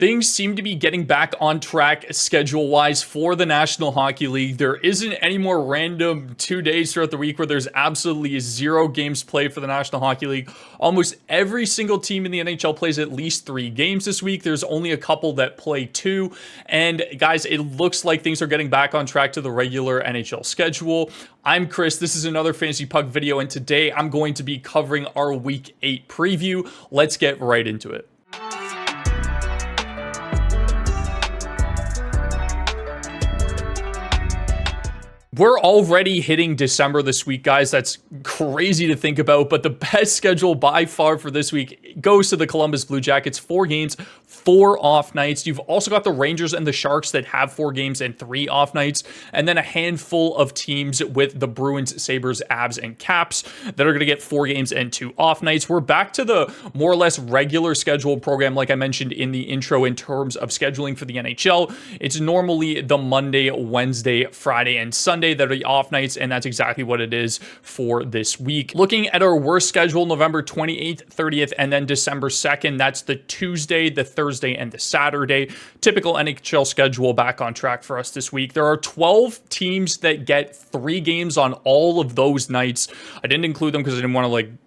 Things seem to be getting back on track schedule-wise for the National Hockey League. There isn't any more random 2 days throughout the week where there's absolutely 0 games played for the National Hockey League. Almost every single team in the NHL plays at least 3 games this week. There's only a couple that play 2. And guys, it looks like things are getting back on track to the regular NHL schedule. I'm Chris. This is another Fantasy Puck video, and today I'm going to be covering our Week 8 preview. Let's get right into it. We're already hitting December this week, guys. That's crazy to think about, but the best schedule by far for this week goes to the Columbus Blue Jackets. 4 games, 4 off nights. You've also got the Rangers and the Sharks that have 4 games and 3 off nights, and then a handful of teams with the Bruins, Sabres, Abs, and Caps that are going to get 4 games and 2 off nights. We're back to the more or less regular scheduled program, like I mentioned in the intro, in terms of scheduling for the NHL. It's normally the Monday, Wednesday, Friday, and Sunday that are the off nights, and that's exactly what it is for this week. Looking at our worst schedule, November 28th, 30th, and then December 2nd, that's the Tuesday, the Thursday, and the Saturday. Typical NHL schedule back on track for us this week. There are 12 teams that get 3 games on all of those nights. I didn't include them because I didn't want to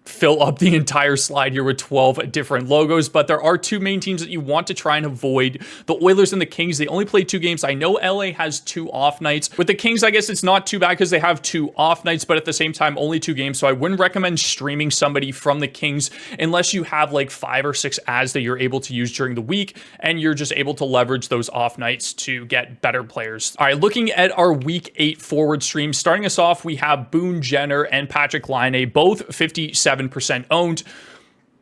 fill up the entire slide here with 12 different logos, but there are 2 main teams that you want to try and avoid. The Oilers and the Kings, they only play 2 games. I know LA has 2 off nights. With the Kings, I guess it's not too bad because they have 2 off nights, but at the same time, only 2 games. So I wouldn't recommend streaming somebody from the Kings unless you have 5 or 6 ads that you're able to use during the week, and you're just able to leverage those off nights to get better players. All right, looking at our Week 8 forward stream, starting us off, we have Boone Jenner and Patrick Laine, both 57% owned.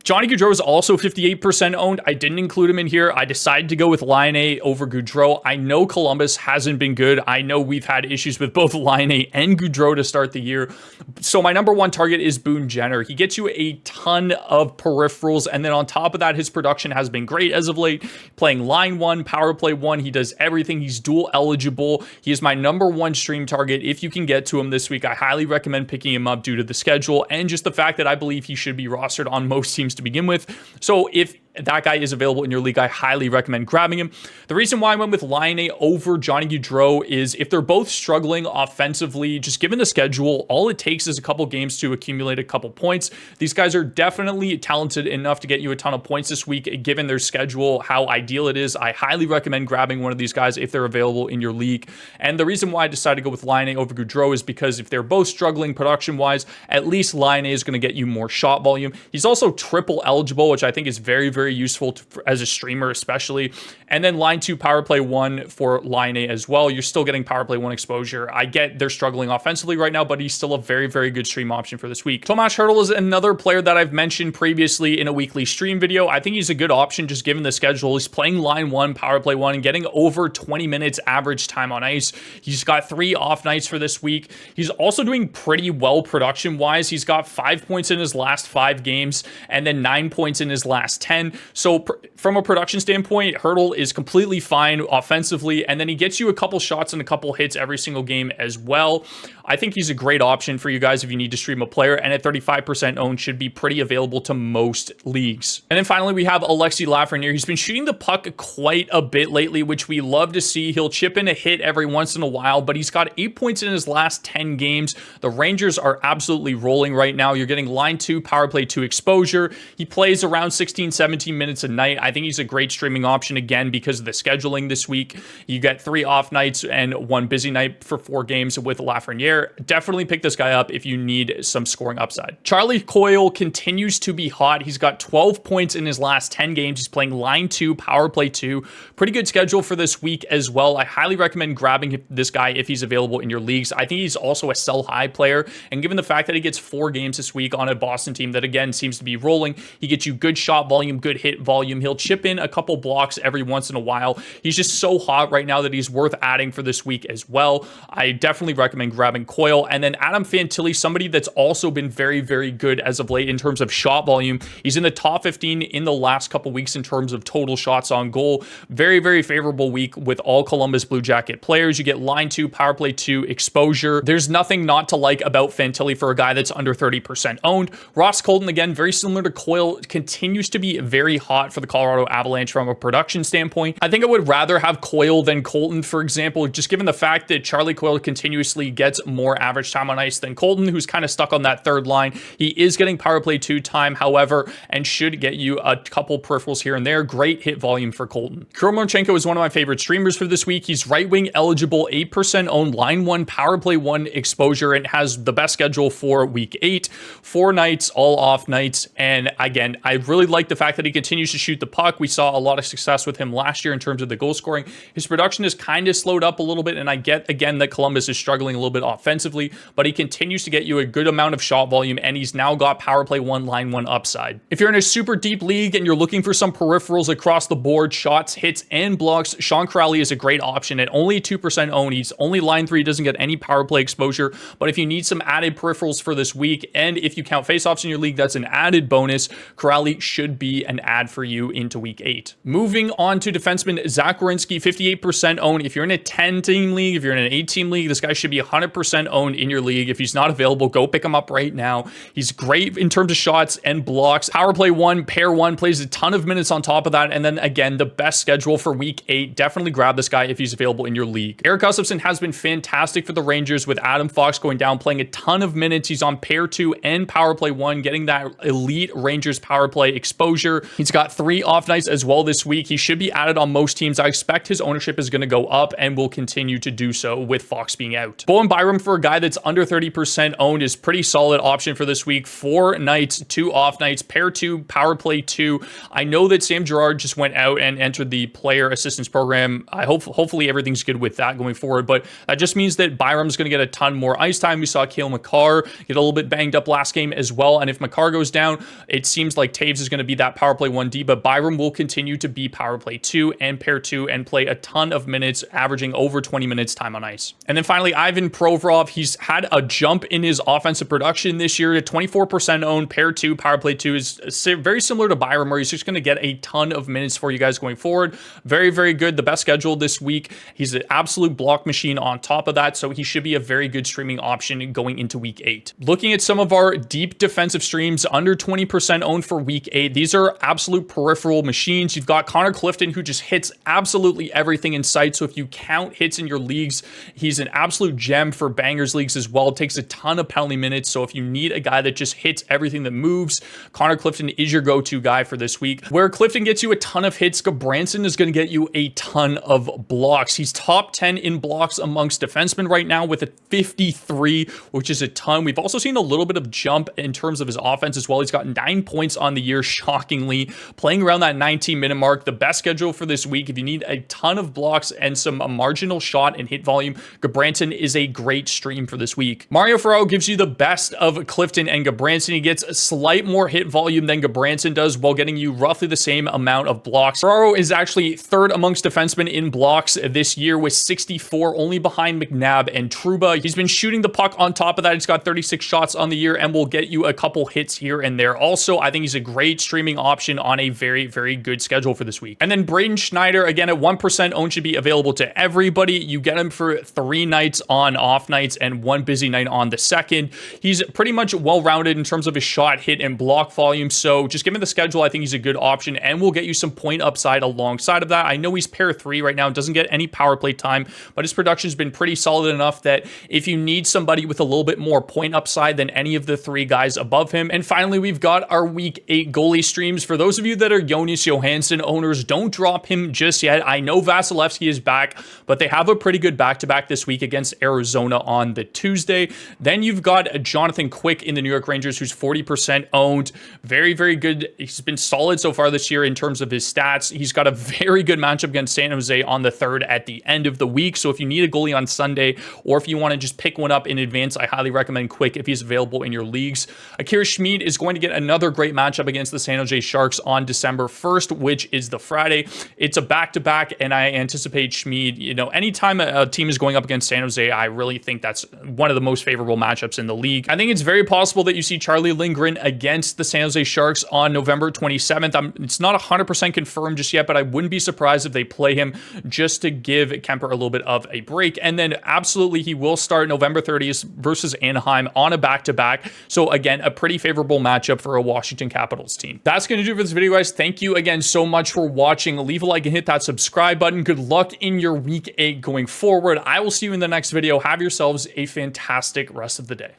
Johnny Gaudreau is also 58% owned. I didn't include him in here. I decided to go with Laine over Gaudreau. I know Columbus hasn't been good. I know we've had issues with both Laine and Gaudreau to start the year. So my number 1 target is Boone Jenner. He gets you a ton of peripherals, and then on top of that, his production has been great as of late. Playing line 1, power play 1, he does everything. He's dual eligible. He is my number 1 stream target. If you can get to him this week, I highly recommend picking him up due to the schedule and just the fact that I believe he should be rostered on most teams to begin with. So if that guy is available in your league, I highly recommend grabbing him. The reason why I went with Laine over Johnny Gaudreau is if they're both struggling offensively, just given the schedule, all it takes is a couple games to accumulate a couple points. These guys are definitely talented enough to get you a ton of points this week, given their schedule, how ideal it is. I highly recommend grabbing one of these guys if they're available in your league. And the reason why I decided to go with Laine over Gaudreau is because if they're both struggling production-wise, at least Laine is going to get you more shot volume. He's also triple eligible, which I think is very, very useful as a streamer especially. And then line 2 power play 1 for Laine as well. You're still getting power play 1 exposure. I get they're struggling offensively right now, but he's still a very, very good stream option for this week. Tomas Hertl is another player that I've mentioned previously in a weekly stream video. I think he's a good option just given the schedule. He's playing line 1, power play 1, and getting over 20 minutes average time on ice. He's got 3 off nights for this week. He's also doing pretty well production wise. He's got 5 points in his last 5 games and then 9 points in his last 10. So from a production standpoint, Hertl is completely fine offensively, and then he gets you a couple shots and a couple hits every single game as well. I think he's a great option for you guys if you need to stream a player, and at 35% owned should be pretty available to most leagues. And then finally, we have Alexis Lafreniere. He's been shooting the puck quite a bit lately, which we love to see. He'll chip in a hit every once in a while, but he's got 8 points in his last 10 games. The Rangers are absolutely rolling right now. You're getting line 2, power play 2 exposure. He plays around 16, 17 minutes a night. I think he's a great streaming option again because of the scheduling this week. You get 3 off nights and 1 busy night for 4 games with Lafreniere. Definitely pick this guy up if you need some scoring upside. Charlie Coyle continues to be hot. He's got 12 points in his last 10 games. He's playing line 2, power play 2. Pretty good schedule for this week as well. I highly recommend grabbing this guy if he's available in your leagues. I think he's also a sell high player, and given the fact that he gets 4 games this week on a Boston team that again seems to be rolling, he gets you good shot volume, good hit volume. He'll chip in a couple blocks every once in a while. He's just so hot right now that he's worth adding for this week as well. I definitely recommend grabbing Coyle. And then Adam Fantilli, somebody that's also been very, very good as of late in terms of shot volume. He's in the top 15 in the last couple weeks in terms of total shots on goal. Very, very favorable week with all Columbus Blue Jacket players. You get line 2, power play 2 exposure. There's nothing not to like about Fantilli for a guy that's under 30% owned. Ross Colton, again, very similar to Coyle, continues to be very very hot for the Colorado Avalanche from a production standpoint. I think I would rather have Coyle than Colton, for example, just given the fact that Charlie Coyle continuously gets more average time on ice than Colton, who's kind of stuck on that third line. He is getting power play 2 time, however, and should get you a couple peripherals here and there. Great hit volume for Colton. Kirill Marchenko is one of my favorite streamers for this week. He's right wing eligible, 8% owned, line 1, power play 1 exposure, and has the best schedule for week 8. 4 nights, all off nights. And again, I really like the fact that he continues to shoot the puck. We saw a lot of success with him last year in terms of the goal scoring. His production has kind of slowed up a little bit, and I get again that Columbus is struggling a little bit offensively, but he continues to get you a good amount of shot volume, and he's now got power play 1, line 1 upside. If you're in a super deep league and you're looking for some peripherals across the board, shots, hits, and blocks, Sean Kuraly is a great option at only 2% owned. He's only line 3, doesn't get any power play exposure, but if you need some added peripherals for this week, and if you count faceoffs in your league, that's an added bonus. Kuraly should be an ad for you into week 8. Moving on to defenseman Zach Werenski, 58% owned. If you're in a 10-team league, if you're in an 8-team league, this guy should be 100% owned in your league. If he's not available, go pick him up right now. He's great in terms of shots and blocks. Power play 1, pair 1, plays a ton of minutes on top of that, and then again, the best schedule for week 8. Definitely grab this guy if he's available in your league. Erik Gustafsson has been fantastic for the Rangers with Adam Fox going down, playing a ton of minutes. He's on pair 2 and power play 1, getting that elite Rangers power play exposure. He's got 3 off nights as well this week. He should be added on most teams. I expect his ownership is going to go up and will continue to do so with Fox being out. Bowen Byram, for a guy that's under 30% owned, is pretty solid option for this week. 4 nights, 2 off nights, pair 2, power play 2. I know that Sam Girard just went out and entered the player assistance program. Hopefully everything's good with that going forward, but that just means that Byram's going to get a ton more ice time. We saw Cale Makar get a little bit banged up last game as well, and if Makar goes down, it seems like Taves is going to be that power play 1D, but Byram will continue to be power play 2 and pair 2 and play a ton of minutes, averaging over 20 minutes time on ice. And then finally, Ivan Provorov. He's had a jump in his offensive production this year to 24% owned, pair 2, power play 2 is very similar to Byram, where he's just going to get a ton of minutes for you guys going forward. Very, very good. The best schedule this week. He's an absolute block machine on top of that, so he should be a very good streaming option going into week 8. Looking at some of our deep defensive streams, under 20% owned for week 8. These are absolute peripheral machines. You've got Connor Clifton, who just hits absolutely everything in sight. So if you count hits in your leagues, he's an absolute gem for bangers leagues as well. Takes a ton of penalty minutes. So if you need a guy that just hits everything that moves, Connor Clifton is your go-to guy for this week. Where Clifton gets you a ton of hits, Branson is going to get you a ton of blocks. He's top 10 in blocks amongst defensemen right now with a 53, which is a ton. We've also seen a little bit of jump in terms of his offense as well. He's got 9 points on the year, shockingly, playing around that 19-minute mark. The best schedule for this week, if you need a ton of blocks and some marginal shot and hit volume, Gabranson is a great stream for this week. Mario Ferraro gives you the best of Clifton and Gabranson. He gets a slight more hit volume than Gabranson does while getting you roughly the same amount of blocks. Ferraro is actually 3rd amongst defensemen in blocks this year with 64, only behind McNabb and Trouba. He's been shooting the puck on top of that. He's got 36 shots on the year and will get you a couple hits here and there. Also, I think he's a great streaming option on a very, very good schedule for this week. And then Braden Schneider, again, at 1% owned, should be available to everybody. You get him for 3 nights on off nights and 1 busy night on the second. He's pretty much well-rounded in terms of his shot, hit, and block volume. So just given the schedule, I think he's a good option and will get you some point upside alongside of that. I know he's pair 3 right now, doesn't get any power play time, but his production's been pretty solid enough that if you need somebody with a little bit more point upside than any of the 3 guys above him. And finally, we've got our week 8 goalie streams. For those of you that are Jonas Johansson owners, don't drop him just yet. I know Vasilevsky is back, but they have a pretty good back-to-back this week against Arizona on the Tuesday. Then you've got Jonathan Quick in the New York Rangers, who's 40% owned. Very, very good. He's been solid so far this year in terms of his stats. He's got a very good matchup against San Jose on the 3rd at the end of the week. So if you need a goalie on Sunday, or if you want to just pick one up in advance, I highly recommend Quick if he's available in your leagues. Akira Schmid is going to get another great matchup against the San Jose Sharks on December 1st, which is the Friday. It's a back-to-back, and I anticipate Schmid, anytime a team is going up against San Jose, I really think that's one of the most favorable matchups in the league. I think it's very possible that you see Charlie Lindgren against the San Jose Sharks on November 27th. It's not 100% confirmed just yet, but I wouldn't be surprised if they play him just to give Kemper a little bit of a break. And then absolutely, he will start November 30th versus Anaheim on a back-to-back. So again, a pretty favorable matchup for a Washington Capitals team. That's going to do it for this video, guys. Thank you again so much for watching. Leave a like and hit that subscribe button. Good luck in your week 8 going forward. I will see you in the next video. Have yourselves a fantastic rest of the day.